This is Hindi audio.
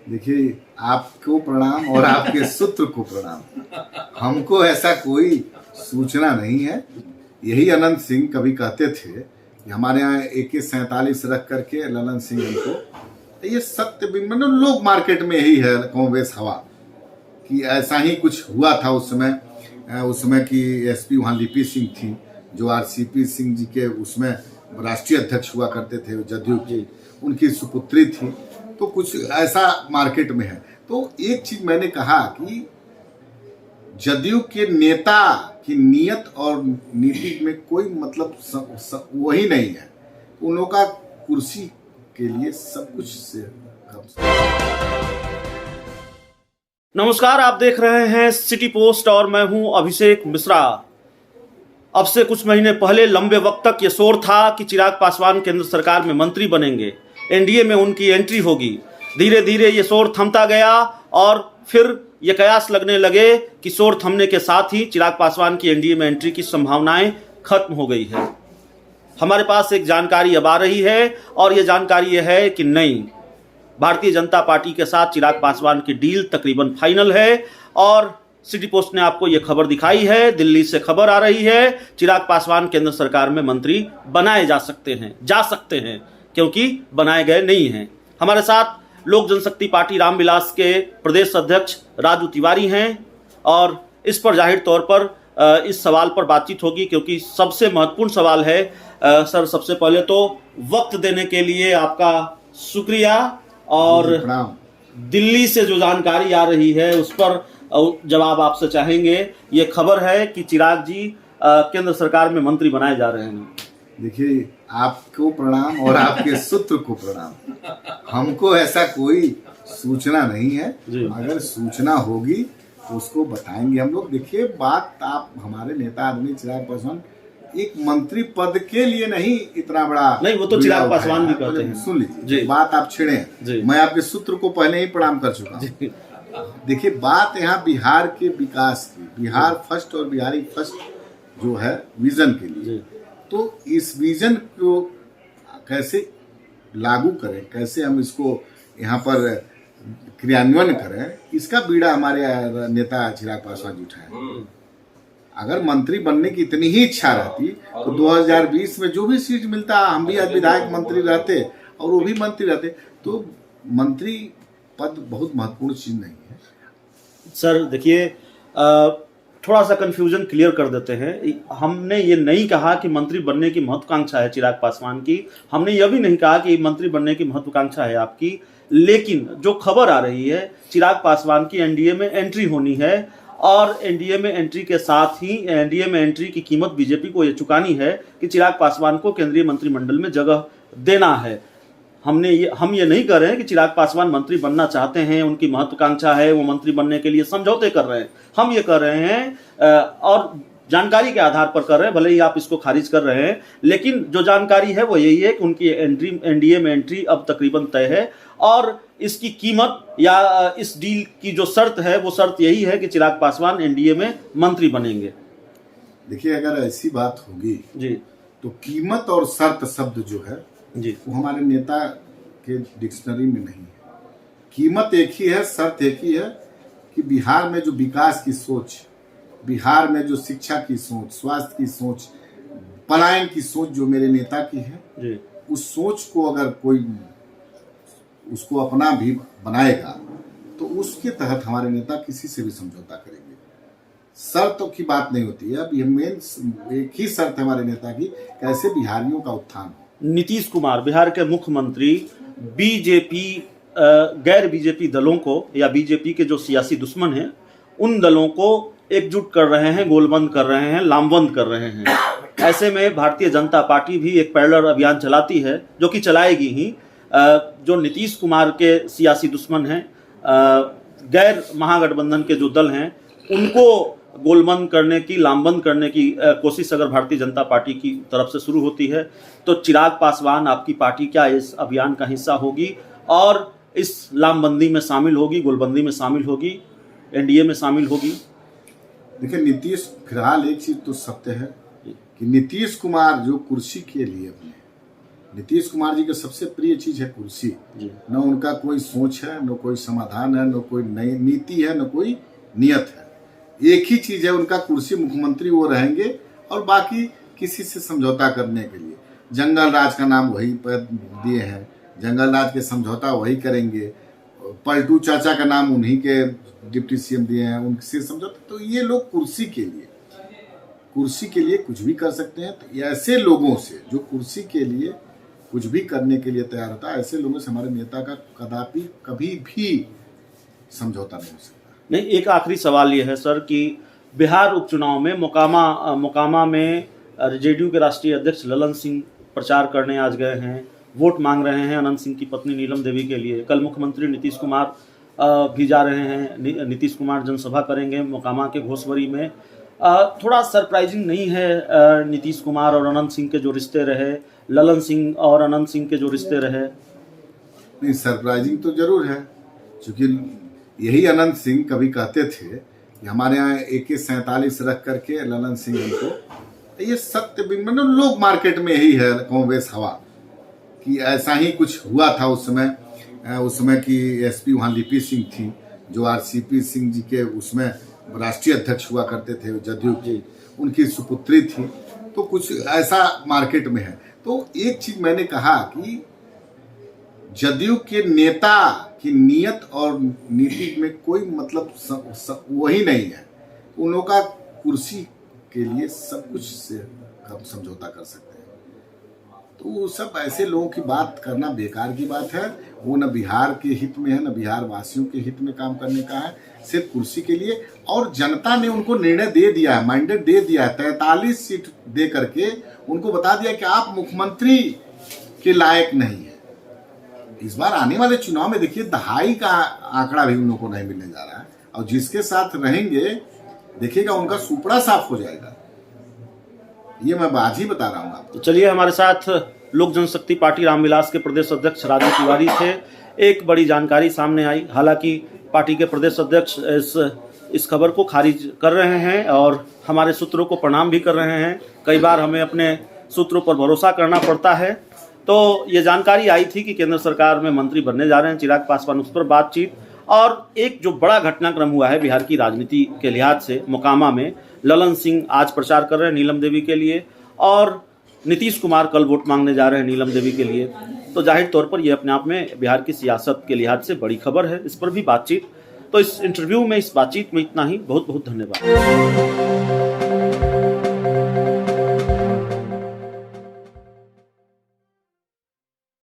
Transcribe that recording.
देखिए, आपको प्रणाम और आपके सूत्र को प्रणाम। हमको ऐसा कोई सूचना नहीं है। यही अनंत सिंह कभी कहते थे कि हमारे यहाँ AK-47 रख करके ललन सिंह हमको, ये सत्य भी मतलब लोग मार्केट में यही है कमोबेश हवा कि ऐसा ही कुछ हुआ था उस समय की SP वहाँ लिपि सिंह थी, जो RCP सिंह जी के उसमें राष्ट्रीय अध्यक्ष हुआ करते थे जदयू की, उनकी सुपुत्री थी। तो कुछ ऐसा मार्केट में है। तो एक चीज मैंने कहा कि जदयू के नेता की नीयत और नीति में कोई मतलब वही नहीं है। उन लोगों का कुर्सी के लिए सब कुछ से कम। नमस्कार, आप देख रहे हैं सिटी पोस्ट और मैं हूं अभिषेक मिश्रा। अब से कुछ महीने पहले लंबे वक्त तक ये शोर था कि चिराग पासवान केंद्र सरकार में मंत्री बनेंगे, एनडीए में उनकी एंट्री होगी। धीरे धीरे ये शोर थमता गया और फिर ये कयास लगने लगे कि शोर थमने के साथ ही चिराग पासवान की एनडीए में एंट्री की संभावनाएं खत्म हो गई है। हमारे पास एक जानकारी अब आ रही है और ये जानकारी ये है कि नहीं, भारतीय जनता पार्टी के साथ चिराग पासवान की डील तकरीबन फाइनल है। और सिटी पोस्ट ने आपको ये खबर दिखाई है, दिल्ली से खबर आ रही है, चिराग पासवान केंद्र सरकार में मंत्री बनाए जा सकते हैं क्योंकि बनाए गए नहीं हैं। हमारे साथ लोक जनशक्ति पार्टी रामविलास के प्रदेश अध्यक्ष राजू तिवारी हैं और इस पर जाहिर तौर पर इस सवाल पर बातचीत होगी क्योंकि सबसे महत्वपूर्ण सवाल है। सर, सबसे पहले तो वक्त देने के लिए आपका शुक्रिया और दिल्ली से जो जानकारी आ रही है उस पर जवाब आपसे चाहेंगे। ये खबर है कि चिराग जी केंद्र सरकार में मंत्री बनाए जा रहे हैं। देखिए, आपको प्रणाम और आपके सूत्र को प्रणाम। हमको ऐसा कोई सूचना नहीं है। अगर सूचना होगी तो उसको बताएंगे हम लोग। देखिए, बात आप हमारे नेता आदमी चिराग पासवान एक मंत्री पद के लिए नहीं इतना बड़ा नहीं, वो तो चिराग पासवान भी कहते हैं। सुन लीजिए, बात आप छेड़े, मैं आपके सूत्र को पहले ही प्रणाम कर चुका हूँ। देखिए, बात यहाँ बिहार के विकास की, बिहार फर्स्ट और बिहारी फर्स्ट जो है विजन के लिए, तो इस विजन को कैसे लागू करें, कैसे हम इसको यहाँ पर क्रियान्वयन करें, इसका बीड़ा हमारे नेता चिराग पासवान जी उठाए। अगर मंत्री बनने की इतनी ही इच्छा रहती तो 2020 में जो भी सीट मिलता, हम भी आज विधायक मंत्री रहते और वो भी मंत्री रहते। तो मंत्री पद बहुत महत्वपूर्ण चीज नहीं है। सर देखिए, थोड़ा सा कंफ्यूजन क्लियर कर देते हैं। हमने ये नहीं कहा कि मंत्री बनने की महत्वाकांक्षा है चिराग पासवान की, हमने यह भी नहीं कहा कि मंत्री बनने की महत्वाकांक्षा है आपकी, लेकिन जो खबर आ रही है चिराग पासवान की एनडीए में एंट्री होनी है और एनडीए में एंट्री के साथ ही एनडीए में एंट्री की कीमत बीजेपी को ये चुकानी है कि चिराग पासवान को केंद्रीय मंत्रिमंडल में जगह देना है। हम ये नहीं कर रहे हैं कि चिराग पासवान मंत्री बनना चाहते हैं, उनकी महत्वाकांक्षा है, वो मंत्री बनने के लिए समझौते कर रहे हैं। हम ये कर रहे हैं और जानकारी के आधार पर कर रहे हैं, भले ही आप इसको खारिज कर रहे हैं, लेकिन जो जानकारी है वो यही है कि उनकी एनडीए में एंट्री अब तकरीबन तय है और इसकी कीमत या इस डील की जो शर्त है वो शर्त यही है कि चिराग पासवान एनडीए में मंत्री बनेंगे। देखिए, अगर ऐसी बात होगी जी तो कीमत और शर्त शब्द जो है जी वो हमारे नेता के डिक्शनरी में नहीं है। कीमत एक ही है, शर्त एक ही है कि बिहार में जो विकास की सोच, बिहार में जो शिक्षा की सोच, स्वास्थ्य की सोच, पलायन की सोच जो मेरे नेता की है जी, उस सोच को अगर कोई उसको अपना भी बनाएगा तो उसके तहत हमारे नेता किसी से भी समझौता करेंगे। शर्त की बात नहीं होती है। अब ये मेन एक ही शर्त है हमारे नेता की, कैसे बिहारियों का उत्थान हो। नीतीश कुमार बिहार के मुख्यमंत्री बीजेपी गैर बीजेपी दलों को या बीजेपी के जो सियासी दुश्मन हैं उन दलों को एकजुट कर रहे हैं, गोलबंद कर रहे हैं, लामबंद कर रहे हैं। ऐसे में भारतीय जनता पार्टी भी एक पैरेलल अभियान चलाती है जो कि चलाएगी ही। जो नीतीश कुमार के सियासी दुश्मन हैं, गैर महागठबंधन के जो दल हैं, उनको गोलबंद करने की, लामबंद करने की कोशिश अगर भारतीय जनता पार्टी की तरफ से शुरू होती है तो चिराग पासवान आपकी पार्टी क्या इस अभियान का हिस्सा होगी और इस लामबंदी में शामिल होगी, गोलबंदी में शामिल होगी, एनडीए में शामिल होगी? देखिए, नीतीश, फिलहाल एक चीज तो सत्य है कि नीतीश कुमार जो कुर्सी के लिए अपने नीतीश कुमार जी की सबसे प्रिय चीज है कुर्सी। न उनका कोई सोच है, न कोई समाधान है, न कोई नई नीति है, न कोई नियत है। एक ही चीज है उनका, कुर्सी, मुख्यमंत्री वो रहेंगे और बाकी किसी से समझौता करने के लिए। जंगल राज का नाम वही पर दिए हैं, जंगल राज के समझौता वही करेंगे। पलटू चाचा का नाम उन्हीं के डिप्टी सीएम दिए हैं, उनसे समझौता। तो ये लोग कुर्सी के लिए कुछ भी कर सकते हैं। तो ऐसे लोगों से जो कुर्सी के लिए कुछ भी करने के लिए तैयार होता है, ऐसे लोगों से हमारे नेता का कदापि कभी भी समझौता नहीं हो सकता। नहीं, एक आखिरी सवाल ये है सर कि बिहार उपचुनाव में मोकामा में जेडीयू के राष्ट्रीय अध्यक्ष ललन सिंह प्रचार करने आज गए हैं, वोट मांग रहे हैं अनंत सिंह की पत्नी नीलम देवी के लिए। कल मुख्यमंत्री नीतीश कुमार भी जा रहे हैं, नीतीश कुमार जनसभा करेंगे मोकामा के घोसवरी में। थोड़ा सरप्राइजिंग नहीं है नीतीश कुमार और अनंत सिंह के जो रिश्ते रहे, ललन सिंह और अनंत सिंह के जो रिश्ते रहे? नहीं, सरप्राइजिंग तो जरूर है, क्योंकि यही अनंत सिंह कभी कहते थे कि हमारे यहाँ AK-47 रख करके ललन सिंह को, ये सत्य भी मतलब लोग मार्केट में यही है कॉन्ग्रेस हवा कि ऐसा ही कुछ हुआ था उस समय की SP वहाँ लिपि सिंह थी, जो RCP सिंह जी के उसमें राष्ट्रीय अध्यक्ष हुआ करते थे जदयू की, उनकी सुपुत्री थी। तो कुछ ऐसा मार्केट में है। तो एक चीज मैंने कहा कि जदयू के नेता की नियत और नीति में कोई मतलब वही नहीं है। उन लोगों का कुर्सी के लिए सब कुछ से समझौता कर सकते हैं। तो सब ऐसे लोगों की बात करना बेकार की बात है। वो न बिहार के हित में है, न बिहार वासियों के हित में काम करने का है, सिर्फ कुर्सी के लिए। और जनता ने उनको निर्णय दे दिया है, मैंडेट दे दिया है, 43 सीट दे करके उनको बता दिया कि आप मुख्यमंत्री के लायक नहीं है। इस बार आने वाले चुनाव में देखिए 2.5 का आंकड़ा भी उन लोगों को नहीं मिलने जा रहा है, और जिसके साथ रहेंगे देखिएगा उनका सुपड़ा साफ हो जाएगा। ये मैं बात ही बता रहा हूँ आपको। तो चलिए, हमारे साथ लोक जनशक्ति पार्टी रामविलास के प्रदेश अध्यक्ष राजू तिवारी थे। एक बड़ी जानकारी सामने आई, हालांकि पार्टी के प्रदेश अध्यक्ष इस खबर को खारिज कर रहे हैं और हमारे सूत्रों को प्रणाम भी कर रहे हैं। कई बार हमें अपने सूत्रों पर भरोसा करना पड़ता है। तो ये जानकारी आई थी कि केंद्र सरकार में मंत्री बनने जा रहे हैं चिराग पासवान, उस पर बातचीत। और एक जो बड़ा घटनाक्रम हुआ है बिहार की राजनीति के लिहाज से, मोकामा में ललन सिंह आज प्रचार कर रहे हैं नीलम देवी के लिए, और नीतीश कुमार कल वोट मांगने जा रहे हैं नीलम देवी के लिए। तो जाहिर तौर पर यह अपने आप में बिहार की सियासत के लिहाज से बड़ी खबर है। इस पर भी बातचीत। तो इस इंटरव्यू में, इस बातचीत में इतना ही। बहुत बहुत धन्यवाद।